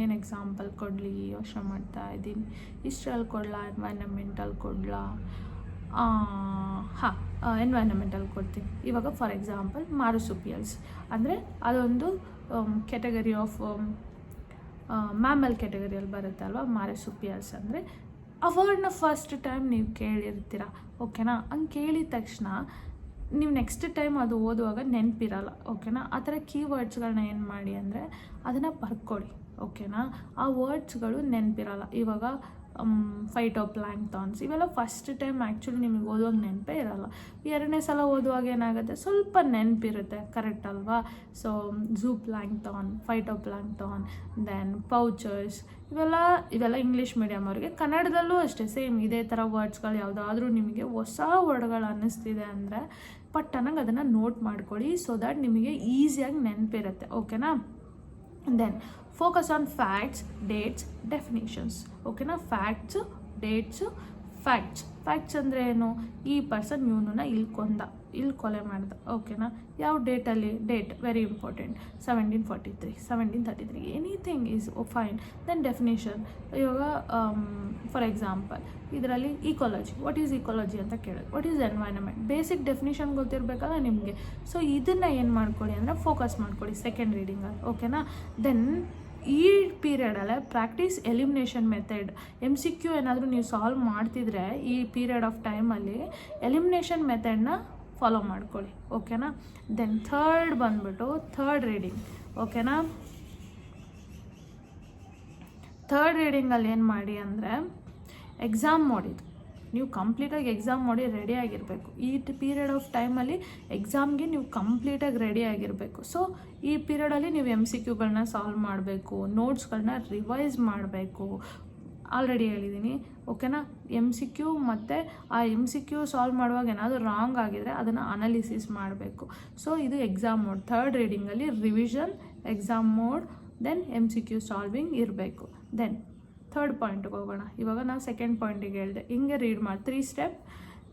ಏನು ಎಕ್ಸಾಂಪಲ್ ಕೊಡಲಿ ಯೋಚನೆ ಮಾಡ್ತಾ ಇದ್ದೀನಿ. ಹಿಸ್ಟ್ರಿಯಲ್ಲಿ ಕೊಡಲಾ, ಎನ್ವೈರನ್ಮೆಂಟಲ್ ಕೊಡಲಾ? ಎನ್ವೈರನ್ಮೆಂಟಲ್ ಕೊಡ್ತೀನಿ. ಇವಾಗ ಫಾರ್ ಎಕ್ಸಾಂಪಲ್ ಮಾರುಸುಪಿಯಲ್ಸ್ ಅಂದರೆ ಅದೊಂದು ಕ್ಯಾಟಗರಿ ಆಫ್ ಮ್ಯಾಮಲ್ ಕ್ಯಾಟಗರಿಯಲ್ಲಿ ಬರುತ್ತೆ ಅಲ್ವಾ. ಮಾರುಸುಪಿಯಲ್ಸ್ ಅಂದರೆ ಆ ವರ್ಡ್ನ ಫಸ್ಟ್ ಟೈಮ್ ನೀವು ಕೇಳಿರ್ತೀರ. ಓಕೆನಾ? ಹಂಗೆ ಕೇಳಿದ ತಕ್ಷಣ ನೀವು ನೆಕ್ಸ್ಟ್ ಟೈಮ್ ಅದು ಓದುವಾಗ ನೆನಪಿರಲ್ಲ. ಓಕೆನಾ? ಆ ಥರ ಕೀವರ್ಡ್ಸ್ಗಳನ್ನ ಏನು ಮಾಡಿ ಅಂದರೆ ಅದನ್ನು ಬರ್ಕೊಳ್ಳಿ. ಓಕೆನಾ? ಆ ವರ್ಡ್ಸ್ಗಳು ನೆನಪಿರಲ್ಲ. ಇವಾಗ ಫೈಟೋಪ್ಲಾಂಕ್ಟಾನ್ಸ್ ಇವೆಲ್ಲ ಫಸ್ಟ್ ಟೈಮ್ ಆ್ಯಕ್ಚುಲಿ ನಿಮಗೆ ಓದುವಾಗ ನೆನಪೇ ಇರಲ್ಲ. ಎರಡನೇ ಸಲ ಓದುವಾಗ ಏನಾಗುತ್ತೆ, ಸ್ವಲ್ಪ ನೆನಪಿರುತ್ತೆ. ಕರೆಕ್ಟ್ ಅಲ್ವಾ? ಸೊ ಝೂಪ್ಲಾಂಕ್ಟಾನ್, ಫೈಟೋಪ್ಲಾಂಕ್ಟಾನ್, ದೆನ್ ಪೌಚರ್ಸ್, ಇವೆಲ್ಲ ಇಂಗ್ಲೀಷ್ ಮೀಡಿಯಮ್ ಅವರಿಗೆ. ಕನ್ನಡದಲ್ಲೂ ಅಷ್ಟೇ ಸೇಮ್ ಇದೇ ಥರ ವರ್ಡ್ಸ್ಗಳು ಯಾವುದಾದ್ರೂ ನಿಮಗೆ ಹೊಸ ವರ್ಡ್ಗಳು ಅನ್ನಿಸ್ತಿದೆ ಅಂದರೆ ಪಟ್ಟನಾಗ ಅದನ್ನು ನೋಟ್ ಮಾಡ್ಕೊಳ್ಳಿ, ಸೊ ದ್ಯಾಟ್ ನಿಮಗೆ ಈಸಿಯಾಗಿ ನೆನಪಿರುತ್ತೆ. ಓಕೆನಾ? Then focus on facts, dates, definitions. ಓಕೆನಾ? ಫ್ಯಾಕ್ಟ್ಸು, ಡೇಟ್ಸು, ಫ್ಯಾಕ್ಟ್ಸ್ ಅಂದರೆ ಏನು? ಈ ಪರ್ಸನ್ ಇವನನ್ನ ಇಲ್ಲಿ ಕೊಲೆ ಮಾಡ್ದ. ಓಕೆನಾ? ಯಾವ ಡೇಟಲ್ಲಿ? Date very important. 1743, 1733, anything is fine. Then definition, ಇವಾಗ ಫಾರ್ ಎಕ್ಸಾಂಪಲ್ ಇದರಲ್ಲಿ ಈಕಾಲಜಿ, ವಾಟ್ ಈಸ್ ಈಕಾಲಜಿ ಅಂತ ಕೇಳೋದು. What is environment, basic definition ಗೊತ್ತಿರಬೇಕಲ್ಲ ನಿಮಗೆ. ಸೊ ಇದನ್ನು ಏನು ಮಾಡ್ಕೊಳ್ಳಿ ಅಂದರೆ ಫೋಕಸ್ ಮಾಡ್ಕೊಳ್ಳಿ ಸೆಕೆಂಡ್ ರೀಡಿಂಗಲ್ಲಿ. ಓಕೆನಾ? ದೆನ್ ಈ ಪೀರಿಯಡಲ್ಲೇ ಪ್ರಾಕ್ಟೀಸ್ ಎಲಿಮಿನೇಷನ್ ಮೆಥಡ್. MCQ ಏನಾದರೂ ನೀವು ಸಾಲ್ವ್ ಮಾಡ್ತಿದ್ರೆ ಈ ಪೀರಿಯಡ್ ಆಫ್ ಟೈಮಲ್ಲಿ ಎಲಿಮಿನೇಷನ್ ಮೆಥಡ್ನ ಫಾಲೋ ಮಾಡ್ಕೊಳ್ಳಿ. ಓಕೆನಾ? Then third reading. ಓಕೆನಾ? ಥರ್ಡ್ ರೀಡಿಂಗಲ್ಲಿ ಏನು ಮಾಡಿ ಅಂದರೆ ಎಕ್ಸಾಮ್ ಮೋಡಿದು ನೀವು ಕಂಪ್ಲೀಟಾಗಿ ಎಕ್ಸಾಮ್ ಮಾಡಿ ರೆಡಿ ಆಗಿರಬೇಕು. ಈ ಪೀರಿಯಡ್ ಆಫ್ ಟೈಮಲ್ಲಿ ಎಕ್ಸಾಮ್ಗೆ ನೀವು ಕಂಪ್ಲೀಟಾಗಿ ರೆಡಿ ಆಗಿರಬೇಕು. ಸೊ ಈ ಪೀರಿಯಡಲ್ಲಿ ನೀವು MCQಗಳನ್ನ ಸಾಲ್ವ್ ಮಾಡಬೇಕು, ನೋಟ್ಸ್ಗಳನ್ನ ರಿವೈಸ್ ಮಾಡಬೇಕು. ಆಲ್ರೆಡಿ ಹೇಳಿದ್ದೀನಿ. ಓಕೆನಾ? MCQ ಮತ್ತು ಆ MCQ ಸಾಲ್ವ್ ಮಾಡುವಾಗ ಏನಾದರೂ ರಾಂಗ್ ಆಗಿದರೆ ಅದನ್ನು ಅನಾಲಿಸಿಸ್ ಮಾಡಬೇಕು. ಸೊ ಇದು ಎಕ್ಸಾಮ್ ಮೋಡ್. ಥರ್ಡ್ ರೀಡಿಂಗಲ್ಲಿ revision, exam mode, then MCQ solving ಇರಬೇಕು. ದೆನ್ ಥರ್ಡ್ ಪಾಯಿಂಟ್ಗೆ ಹೋಗೋಣ. ಇವಾಗ ನಾವು ಸೆಕೆಂಡ್ ಪಾಯಿಂಟಿಗೆ ಹೇಳಿದೆ ಹಿಂಗೆ ರೀಡ್ ಮಾಡಿ,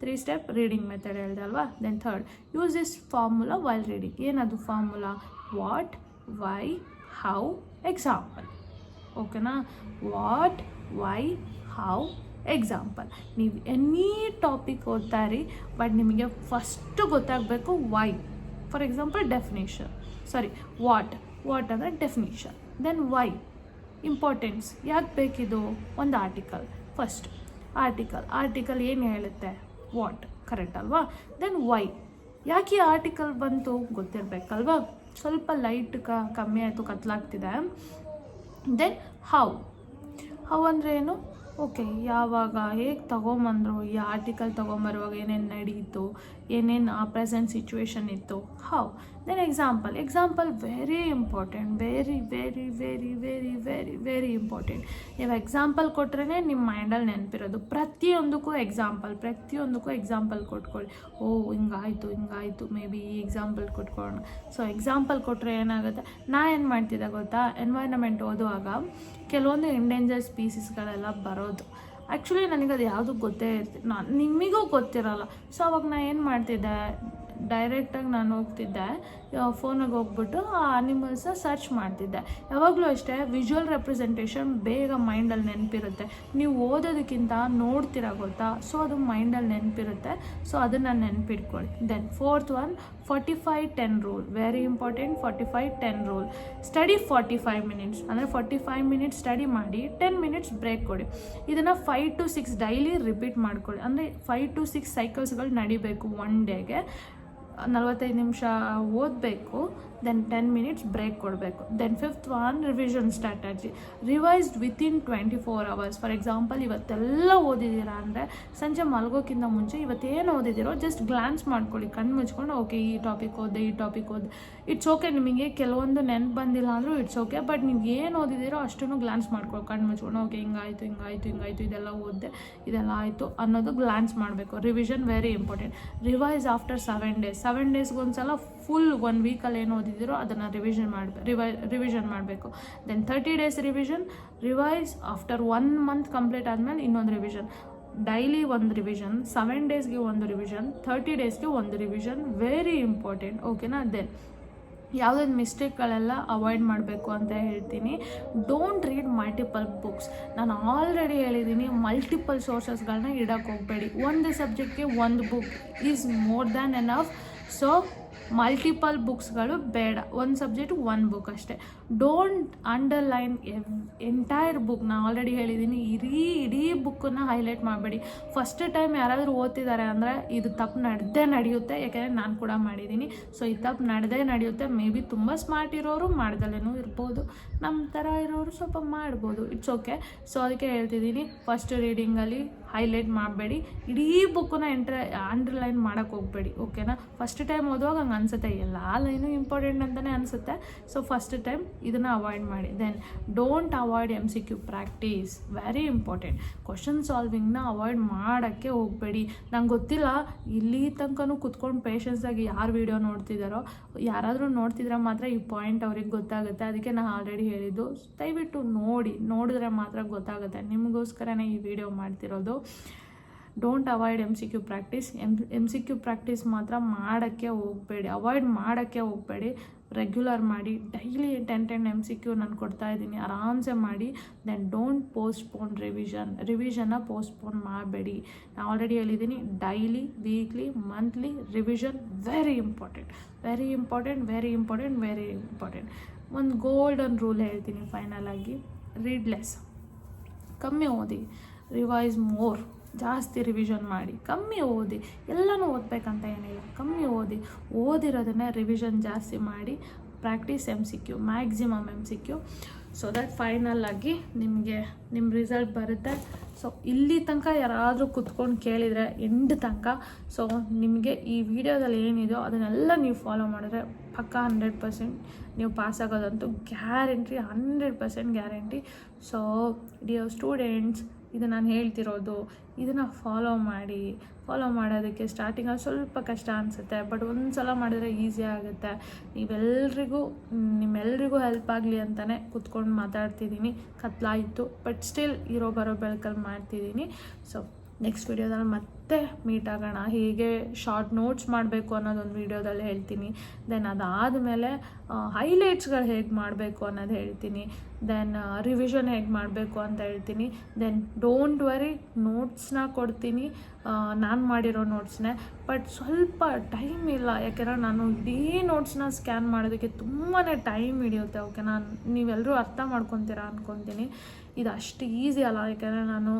ತ್ರೀ ಸ್ಟೆಪ್ ರೀಡಿಂಗ್ ಮೆಥಡ್ ಹೇಳಿದೆ ಅಲ್ವಾ. Then third, use this formula while reading. ಏನದು formula? What, why, how, example. ಓಕೆನಾ? What, why, how, example. ನೀವು ಎನಿ ಟಾಪಿಕ್ ಓದ್ತಾ ಇರಿ, ಬಟ್ ನಿಮಗೆ ಫಸ್ಟು ಗೊತ್ತಾಗಬೇಕು why. For example definition, what ಅಂದರೆ ಡೆಫಿನೇಷನ್. ದೆನ್ ವೈ, ಇಂಪಾರ್ಟೆನ್ಸ್, ಯಾಕೆ ಬೇಕಿದು? ಒಂದು ಆರ್ಟಿಕಲ್. ಫಸ್ಟ್ ಆರ್ಟಿಕಲ್ ಏನು ಹೇಳುತ್ತೆ? ವಾಟ್. ಕರೆಕ್ಟ್ ಅಲ್ವಾ? ದೆನ್ ವೈ, ಯಾಕೆ ಈ ಆರ್ಟಿಕಲ್ ಬಂತು ಗೊತ್ತಿರಬೇಕಲ್ವಾ. ಸ್ವಲ್ಪ ಲೈಟ್ ಕಮ್ಮಿ ಆಯಿತು, ಕತ್ಲಾಗ್ತಿದೆ. ದೆನ್ ಹೌ ಅಂದರೆ ಏನು? ಓಕೆ, ಯಾವಾಗ ಹೇಗೆ ತೊಗೊಂಬಂದರು, ಈ ಆರ್ಟಿಕಲ್ ತೊಗೊಂಬರುವಾಗ ಏನೇನು ನಡೀತು, ಏನೇನು ಆ ಪ್ರೆಸೆಂಟ್ ಸಿಚುವೇಶನ್ ಇತ್ತು. How. Then example very important, very very very very very very important. ನೀವು ಎಕ್ಸಾಂಪಲ್ ಕೊಟ್ರೇ ನಿಮ್ಮ ಮೈಂಡಲ್ಲಿ ನೆನಪಿರೋದು. ಪ್ರತಿಯೊಂದಕ್ಕೂ ಎಕ್ಸಾಂಪಲ್ ಕೊಟ್ಕೊಳ್ಳಿ. ಓ ಹಿಂಗಾಯಿತು ಮೇ ಬಿ ಈ ಎಕ್ಸಾಂಪಲ್ ಕೊಟ್ಕೊಳ್ಳೋಣ. ಸೊ ಎಕ್ಸಾಂಪಲ್ ಕೊಟ್ಟರೆ ಏನಾಗುತ್ತೆ, ಏನು ಮಾಡ್ತಿದ್ದೆ ಗೊತ್ತಾ, ಎನ್ವೈರನ್ಮೆಂಟ್ ಓದುವಾಗ ಕೆಲವೊಂದು ಎಂಡೇಂಜರ್ ಸ್ಪೀಸೀಸ್ಗಳೆಲ್ಲ ಬರೋದು. ಆ್ಯಕ್ಚುಲಿ ನನಗದು ಯಾವುದೂ ಗೊತ್ತೇ ಇರ್ತಿಲ್ಲ, ನಿಮಗೂ ಗೊತ್ತಿರಲ್ಲ. ಸೊ ಅವಾಗ ನಾನು ಏನು ಮಾಡ್ತಿದ್ದೆ, ಡೈರೆಕ್ಟಾಗಿ ನಾನು ಹೋಗ್ತಿದ್ದೆ, ಫೋನಾಗೆ ಹೋಗ್ಬಿಟ್ಟು ಆ ಆನಿಮಲ್ಸ್ನ ಸರ್ಚ್ ಮಾಡ್ತಿದ್ದೆ. ಯಾವಾಗಲೂ ಅಷ್ಟೇ ವಿಜುವಲ್ ರೆಪ್ರೆಸೆಂಟೇಷನ್ ಬೇಗ ಮೈಂಡಲ್ಲಿ ನೆನಪಿರುತ್ತೆ. ನೀವು ಓದೋದಕ್ಕಿಂತ ನೋಡ್ತೀರಾ ಗೊತ್ತಾ, ಸೊ ಅದು ಮೈಂಡಲ್ಲಿ ನೆನಪಿರುತ್ತೆ. ಸೊ ಅದನ್ನು ನೆನಪಿಟ್ಕೊಳ್ಳಿ. Then 4th one 45-10 rule, very important. 45-10 rule. Study 45 minutes, ಅಂದರೆ 45 minutes ಸ್ಟಡಿ ಮಾಡಿ 10 minutes ಬ್ರೇಕ್ ಕೊಡಿ. ಇದನ್ನು 5 to 6 ಡೈಲಿ ರಿಪೀಟ್ ಮಾಡ್ಕೊಳ್ಳಿ. ಅಂದರೆ 5 to 6 ಸೈಕಲ್ಸ್ಗಳು ನಡಿಬೇಕು ಒನ್ ಡೇಗೆ. 45 ನಿಮಿಷ ಓದಬೇಕು, ದೆನ್ 10 minutes ಬ್ರೇಕ್ ಕೊಡಬೇಕು. Then 5th one revision strategy, revised within 24 hours. For example ಇವತ್ತೆಲ್ಲ ಓದಿದ್ದೀರಾ ಅಂದರೆ ಸಂಜೆ ಮಲಗೋಕ್ಕಿಂತ ಮುಂಚೆ ಇವತ್ತೇನು ಓದಿದ್ದೀರೋ ಜಸ್ಟ್ ಗ್ಲಾನ್ಸ್ ಮಾಡ್ಕೊಳ್ಳಿ, ಕಣ್ಣು ಮುಚ್ಕೊಂಡು. ಓಕೆ, ಈ ಟಾಪಿಕ್ ಓದೆ, ಈ ಟಾಪಿಕ್ ಓದೆ. ಇಟ್ಸ್ ಓಕೆ, ನಿಮಗೆ ಕೆಲವೊಂದು ನೆನ್ಪು ಬಂದಿಲ್ಲ ಅಂದರೂ ಇಟ್ಸ್ ಓಕೆ, ಬಟ್ ನೀವು ಏನು ಓದಿದ್ದೀರೋ ಅಷ್ಟನ್ನು ಗ್ಲಾನ್ಸ್ ಮಾಡ್ಕೊಳ್ಳಿ, ಕಣ್ಣು ಮುಚ್ಕೊಂಡು. ಓಕೆ, ಹಿಂಗಾಯಿತು, ಇದೆಲ್ಲ ಓದಿದೆ, ಇದೆಲ್ಲ ಆಯಿತು ಅನ್ನೋದು ಗ್ಲಾನ್ಸ್ ಮಾಡಬೇಕು. Revision very important. Revise after 7 days. 7 daysಗೆ ಒಂದ್ಸಲ ಫುಲ್ 1 ವೀಕಲ್ಲಿ ಏನು ಓದಿದ್ದೀರೋ ಅದನ್ನು ರಿವಿಷನ್ ಮಾಡಬೇಕು. Then 30 days revise after 1 month complete ಆದಮೇಲೆ ಇನ್ನೊಂದು ರಿವಿಷನ್. ಡೈಲಿ ಒಂದು ರಿವಿಷನ್, 7 daysಗೆ ಒಂದು ರಿವಿಷನ್, 30 daysಗೆ ಒಂದು ರಿವಿಷನ್. ವೆರಿ ಇಂಪಾರ್ಟೆಂಟ್, ಓಕೆನಾ. ದೆನ್ ಯಾವುದಾದ್ರು ಮಿಸ್ಟೇಕ್ಗಳೆಲ್ಲ ಅವಾಯ್ಡ್ ಮಾಡಬೇಕು ಅಂತ ಹೇಳ್ತೀನಿ. Don't read multiple books. ನಾನು ಆಲ್ರೆಡಿ ಹೇಳಿದ್ದೀನಿ, ಮಲ್ಟಿಪಲ್ ಸೋರ್ಸಸ್ಗಳನ್ನ ಇಡೋಕ್ಕೆ ಹೋಗಬೇಡಿ. ಒಂದು ಸಬ್ಜೆಕ್ಟ್ಗೆ ಒಂದು book is more than enough. So multiple ಬುಕ್ಸ್ಗಳು ಬೇಡ, ಒಂದು ಸಬ್ಜೆಕ್ಟ್ ಒಂದು ಬುಕ್ ಅಷ್ಟೇ. Don't underline entire book. ನಾನು ಆಲ್ರೆಡಿ ಹೇಳಿದ್ದೀನಿ, ಇಡೀ ಬುಕ್ಕನ್ನು ಹೈಲೈಟ್ ಮಾಡಬೇಡಿ. ಫಸ್ಟ್ ಟೈಮ್ ಯಾರಾದರೂ ಓದ್ತಿದ್ದಾರೆ ಅಂದರೆ ಇದು ತಪ್ಪು ನಡೆಯುತ್ತೆ, ಯಾಕೆಂದರೆ ನಾನು ಕೂಡ ಮಾಡಿದ್ದೀನಿ. ಸೊ ಈ ತಪ್ಪು ನಡೆಯುತ್ತೆ. ಮೇ ಬಿ ತುಂಬ ಸ್ಮಾರ್ಟ್ ಇರೋರು ಮಾಡ್ದಲೇನೂ ಇರ್ಬೋದು, ನಮ್ಮ ಥರ ಇರೋರು ಸ್ವಲ್ಪ ಮಾಡ್ಬೋದು, ಇಟ್ಸ್ ಓಕೆ. ಸೊ ಅದಕ್ಕೆ ಹೇಳ್ತಿದ್ದೀನಿ, ಫಸ್ಟ್ ರೀಡಿಂಗಲ್ಲಿ ಹೈಲೈಟ್ ಮಾಡಬೇಡಿ, ಇಡೀ ಬುಕ್ಕನ್ನ ಅಂಡರ್ಲೈನ್ ಮಾಡೋಕ್ಕೆ ಹೋಗಬೇಡಿ, ಓಕೆನಾ. ಫಸ್ಟ್ ಟೈಮ್ ಓದುವಾಗ ಹಂಗೆ ಅನಿಸುತ್ತೆ, ಎಲ್ಲ ಲೈನು ಇಂಪಾರ್ಟೆಂಟ್ ಅಂತಲೇ ಅನಿಸುತ್ತೆ. ಸೊ ಫಸ್ಟ್ ಟೈಮ್ ಇದನ್ನು ಅವಾಯ್ಡ್ ಮಾಡಿ. Then don't avoid MCQ practice, very important. Question ಸಾಲ್ವಿಂಗ್ನ ಅವಾಯ್ಡ್ ಮಾಡೋಕ್ಕೆ ಹೋಗಬೇಡಿ. ನಂಗೆ ಗೊತ್ತಿಲ್ಲ ಇಲ್ಲಿ ತನಕನೂ ಕುತ್ಕೊಂಡು ಪೇಷನ್ಸಾಗಿ ಯಾರು ವೀಡಿಯೋ ನೋಡ್ತಿದ್ದಾರೋ, ಯಾರಾದರೂ ನೋಡ್ತಿದ್ರೆ ಮಾತ್ರ ಈ ಪಾಯಿಂಟ್ ಅವ್ರಿಗೆ ಗೊತ್ತಾಗುತ್ತೆ. ಅದಕ್ಕೆ ನಾನು ಆಲ್ರೆಡಿ ಹೇಳಿದ್ದು, ದಯವಿಟ್ಟು ನೋಡಿದ್ರೆ ಮಾತ್ರ ಗೊತ್ತಾಗುತ್ತೆ. ನಿಮಗೋಸ್ಕರನೇ ಈ ವಿಡಿಯೋ ಮಾಡ್ತಿರೋದು. Don't avoid MCQ practice. MCQ practice ಮಾತ್ರ ಮಾಡೋಕ್ಕೆ ಹೋಗಬೇಡಿ, ಅವಾಯ್ಡ್ ಮಾಡೋಕ್ಕೆ ಹೋಗಬೇಡಿ. ರೆಗ್ಯುಲರ್ ಮಾಡಿ. ಡೈಲಿ 10 MCQ ನಾನು ಕೊಡ್ತಾ ಇದ್ದೀನಿ, ಆರಾಮ್ಸೆ ಮಾಡಿ. ದೆನ್ ಡೋಂಟ್ ಪೋಸ್ಟ್ಪೋನ್ ರಿವಿಷನ್ನ ಪೋಸ್ಟ್ಪೋನ್ ಮಾಡಬೇಡಿ. ನಾನು ಆಲ್ರೆಡಿ ಹೇಳಿದ್ದೀನಿ, daily, weekly, monthly revision very important. ಒಂದು ಗೋಲ್ಡನ್ ರೂಲ್ ಹೇಳ್ತೀನಿ ಫೈನಲ್ ಆಗಿ, ರೀಡ್ ಲೆಸ್, ಕಮ್ಮಿ ಓದಿ, ರಿವೈಸ್ ಮೋರ್. ಜಾಸ್ತಿ ರಿವಿಷನ್ ಮಾಡಿ, ಕಮ್ಮಿ ಓದಿ. ಎಲ್ಲನೂ ಓದಬೇಕಂತ ಏನಿಲ್ಲ, ಕಮ್ಮಿ ಓದಿರೋದನ್ನೇ ರಿವಿಷನ್ ಜಾಸ್ತಿ ಮಾಡಿ. Practice MCQ, maximum MCQ. So that final ಆಗಿ ನಿಮಗೆ ನಿಮ್ಮ ರಿಸಲ್ಟ್ ಬರುತ್ತೆ. ಸೊ ಇಲ್ಲಿ ತನಕ ಯಾರಾದರೂ ಕುತ್ಕೊಂಡು ಕೇಳಿದರೆ ಎಂಡ್ ತನಕ, ಸೊ ನಿಮಗೆ ಈ ವಿಡಿಯೋದಲ್ಲಿ ಏನಿದೆಯೋ ಅದನ್ನೆಲ್ಲ ನೀವು ಫಾಲೋ ಮಾಡಿದ್ರೆ ಪಕ್ಕ 100% ನೀವು ಪಾಸ್ ಆಗೋದಂತೂ guarantee, 100% guarantee. So dear students, ಇದು ನಾನು ಹೇಳ್ತಿರೋದು, ಇದನ್ನು ಫಾಲೋ ಮಾಡೋದಕ್ಕೆ ಸ್ಟಾರ್ಟಿಂಗಲ್ಲಿ ಸ್ವಲ್ಪ ಕಷ್ಟ ಅನಿಸುತ್ತೆ, ಬಟ್ ಒಂದು ಸಲ ಮಾಡಿದ್ರೆ ಈಸಿ ಆಗುತ್ತೆ. ನಿಮ್ಮೆಲ್ರಿಗೂ ಹೆಲ್ಪ್ ಆಗಲಿ ಅಂತಲೇ ಕುತ್ಕೊಂಡು ಮಾತಾಡ್ತಿದ್ದೀನಿ. ಕತ್ಲಾಯಿತು, ಬಟ್ ಸ್ಟಿಲ್ ಬರೋ ಬೆಳಕಲ್ಲಿ ಮಾಡ್ತಿದ್ದೀನಿ. ಸೊ ನೆಕ್ಸ್ಟ್ ವಿಡಿಯೋದಲ್ಲಿ ಮತ್ತೆ ಮೀಟ್ ಆಗೋಣ. ಹೀಗೆ ಶಾರ್ಟ್ ನೋಟ್ಸ್ ಮಾಡಬೇಕು ಅನ್ನೋದೊಂದು ವಿಡಿಯೋದಲ್ಲಿ ಹೇಳ್ತೀನಿ. ದೆನ್ ಅದಾದಮೇಲೆ ಹೈಲೈಟ್ಸ್ಗಳು ಹೇಗೆ ಮಾಡಬೇಕು ಅನ್ನೋದು ಹೇಳ್ತೀನಿ. ದೆನ್ ರಿವಿಷನ್ ಹೇಗೆ ಮಾಡಬೇಕು ಅಂತ ಹೇಳ್ತೀನಿ. ದೆನ್ ಡೋಂಟ್ ವರಿ, ನೋಟ್ಸ್ನ ಕೊಡ್ತೀನಿ, ನಾನು ಮಾಡಿರೋ ನೋಟ್ಸ್ನೇ. ಬಟ್ ಸ್ವಲ್ಪ ಟೈಮ್ ಇಲ್ಲ, ಯಾಕೆಂದರೆ ನಾನು ಇಡೀ ನೋಟ್ಸ್ನ ಸ್ಕ್ಯಾನ್ ಮಾಡೋದಕ್ಕೆ ತುಂಬಾ ಟೈಮ್ ಹಿಡಿಯುತ್ತೆ, ಓಕೆನಾ. ನೀವೆಲ್ಲರೂ ಅರ್ಥ ಮಾಡ್ಕೊತೀರಾ ಅಂದ್ಕೊತೀನಿ. ಇದು ಅಷ್ಟು ಈಸಿ ಅಲ್ಲ, ಯಾಕೆಂದರೆ ನಾನು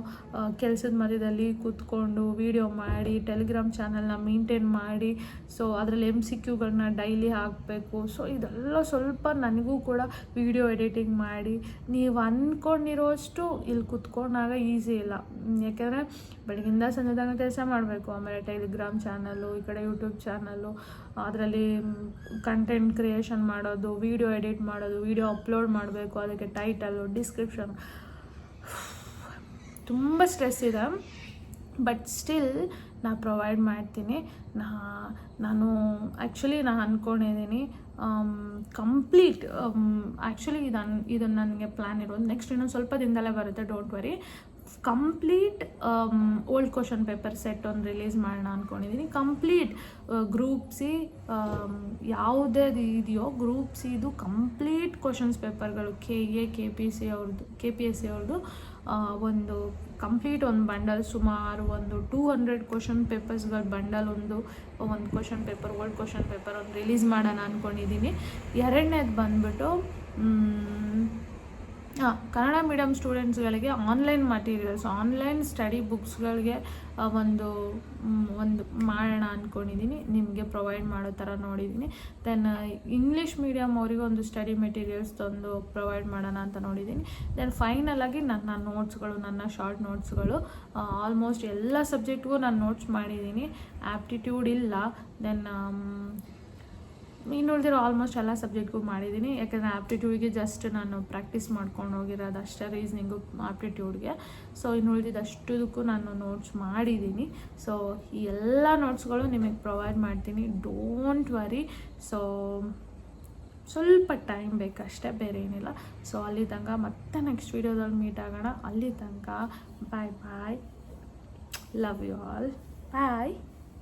ಕೆಲಸದ ಮಧ್ಯದಲ್ಲಿ ಕೂತ್ಕೊಂಡು ವೀಡಿಯೋ ಮಾಡಿ, ಟೆಲಿಗ್ರಾಮ್ ಚಾನಲ್ನ ಮೇಂಟೈನ್ ಮಾಡಿ, ಸೊ ಅದರಲ್ಲಿ MCQಗಳನ್ನ ಡೈಲಿ ಹಾಕಬೇಕು. ಸೊ ಇದೆಲ್ಲ ಸ್ವಲ್ಪ ನನಗೂ ಕೂಡ ವೀಡಿಯೋ ಎಡಿಟಿಂಗ್ ಮಾಡಿ ನೀವು ಅಂದ್ಕೊಂಡಿರೋಷ್ಟು ಇಲ್ಲಿ ಕುತ್ಕೊಂಡಾಗ ಈಸಿ ಇಲ್ಲ, ಯಾಕೆಂದರೆ ಬೆಳಗಿಂದ ಸಂಜೆ ತನಕ ಕೆಲಸ ಮಾಡಬೇಕು. ಆಮೇಲೆ ಟೆಲಿಗ್ರಾಮ್ ಚಾನಲ್ಲು, ಈ ಕಡೆ ಯೂಟ್ಯೂಬ್ ಚಾನಲ್ಲು, ಅದರಲ್ಲಿ ಕಂಟೆಂಟ್ ಕ್ರಿಯೇಷನ್ ಮಾಡೋದು, ವೀಡಿಯೋ ಎಡಿಟ್ ಮಾಡೋದು, ವೀಡಿಯೋ ಅಪ್ಲೋಡ್ ಮಾಡಬೇಕು, ಅದಕ್ಕೆ ಟೈಟಲ್ಲು, ಡಿಸ್ಕ್ರಿಪ್ಷನ್, ತುಂಬ ಸ್ಟ್ರೆಸ್ ಇದೆ. ಬಟ್ ಸ್ಟಿಲ್ ನಾನು ಪ್ರೊವೈಡ್ ಮಾಡ್ತೀನಿ. ನಾನು ಅಂದ್ಕೊಂಡಿದ್ದೀನಿ ಕಂಪ್ಲೀಟ್. ಆ್ಯಕ್ಚುಲಿ ಇದು ನನಗೆ ಪ್ಲ್ಯಾನ್ ಇರೋದು ನೆಕ್ಸ್ಟ್ ಇನ್ನೊಂದು ಸ್ವಲ್ಪ ದಿನದಲ್ಲೇ ಬರುತ್ತೆ, don't worry. Complete old question paper set ಒಂದು ರಿಲೀಸ್ ಮಾಡೋಣ ಅಂದ್ಕೊಂಡಿದ್ದೀನಿ. ಕಂಪ್ಲೀಟ್ ಗ್ರೂಪ್ ಸಿ ಯಾವುದೇ ಇದೆಯೋ ಗ್ರೂಪ್ ಸಿದು ಕಂಪ್ಲೀಟ್ ಕ್ವಶನ್ಸ್ ಪೇಪರ್ಗಳು ಕೆ ಪಿ ಎಸ್ ಸಿ ಅವ್ರದ್ದು ಒಂದು ಕಂಪ್ಲೀಟ್ ಒಂದು ಬಂಡಲ್ ಸುಮಾರು ಒಂದು 200 ಕ್ವಶನ್ ಪೇಪರ್ಸ್ಗಳ ಬಂಡಲ್ ಒಂದು question paper old question paper ಒಂದು ರಿಲೀಸ್ ಮಾಡೋಣ ಅಂದ್ಕೊಂಡಿದ್ದೀನಿ. ಎರಡನೇದು ಬಂದ್ಬಿಟ್ಟು ಕನ್ನಡ ಮೀಡಿಯಮ್ ಸ್ಟೂಡೆಂಟ್ಸ್ಗಳಿಗೆ ಆನ್ಲೈನ್ ಮಟೀರಿಯಲ್ಸ್, ಆನ್ಲೈನ್ ಸ್ಟಡಿ ಬುಕ್ಸ್ಗಳಿಗೆ ಒಂದು ಮಾಡೋಣ ಅಂದ್ಕೊಂಡಿದ್ದೀನಿ, ನಿಮಗೆ ಪ್ರೊವೈಡ್ ಮಾಡೋ ಥರ ನೋಡಿದ್ದೀನಿ. ದೆನ್ ಇಂಗ್ಲೀಷ್ ಮೀಡಿಯಮ್ ಅವರಿಗೆ ಒಂದು ಸ್ಟಡಿ ಮೆಟೀರಿಯಲ್ಸ್ ತಂದು ಪ್ರೊವೈಡ್ ಮಾಡೋಣ ಅಂತ ನೋಡಿದ್ದೀನಿ. ದೆನ್ ಫೈನಲಾಗಿ ನನ್ನ ನೋಟ್ಸ್ಗಳು, ನನ್ನ ಶಾರ್ಟ್ ನೋಟ್ಸ್ಗಳು ಆಲ್ಮೋಸ್ಟ್ ಎಲ್ಲ ಸಬ್ಜೆಕ್ಟ್ಗೂ ನಾನು ನೋಟ್ಸ್ ಮಾಡಿದ್ದೀನಿ. ಆ್ಯಪ್ಟಿಟ್ಯೂಡ್ ಇಲ್ಲ. ದೆನ್ ಇನ್ನು ಉಳಿದಿರೋ ಆಲ್ಮೋಸ್ಟ್ ಎಲ್ಲ ಸಬ್ಜೆಕ್ಟ್ಗೂ ಮಾಡಿದ್ದೀನಿ. ಯಾಕಂದರೆ ಆ್ಯಪ್ಟಿಟ್ಯೂಡ್ಗೆ ಜಸ್ಟ್ ನಾನು ಪ್ರಾಕ್ಟೀಸ್ ಮಾಡ್ಕೊಂಡು ಹೋಗಿರೋದು ಅಷ್ಟೇ, ರೀಸ್ನಿಂಗು ಆ್ಯಪ್ಟಿಟ್ಯೂಡ್ಗೆ. ಸೊ ಇನ್ನು ಉಳಿದಿದ್ದಷ್ಟದಕ್ಕೂ ನಾನು ನೋಟ್ಸ್ ಮಾಡಿದ್ದೀನಿ. ಸೊ ಈ ಎಲ್ಲ ನೋಟ್ಸ್ಗಳು ನಿಮಗೆ ಪ್ರೊವೈಡ್ ಮಾಡ್ತೀನಿ, ಡೋಂಟ್ ವರಿ. ಸೊ ಸ್ವಲ್ಪ ಟೈಮ್ ಬೇಕಷ್ಟೇ, ಬೇರೆ ಏನಿಲ್ಲ. ಸೊ ಅಲ್ಲಿ ತನಕ ಮತ್ತೆ ನೆಕ್ಸ್ಟ್ ವೀಡಿಯೋದಲ್ಲಿ ಮೀಟ್ ಆಗೋಣ. ಅಲ್ಲಿ ತನಕ ಬಾಯ್ ಬಾಯ್, ಲವ್ ಯು ಆಲ್, ಬಾಯ್.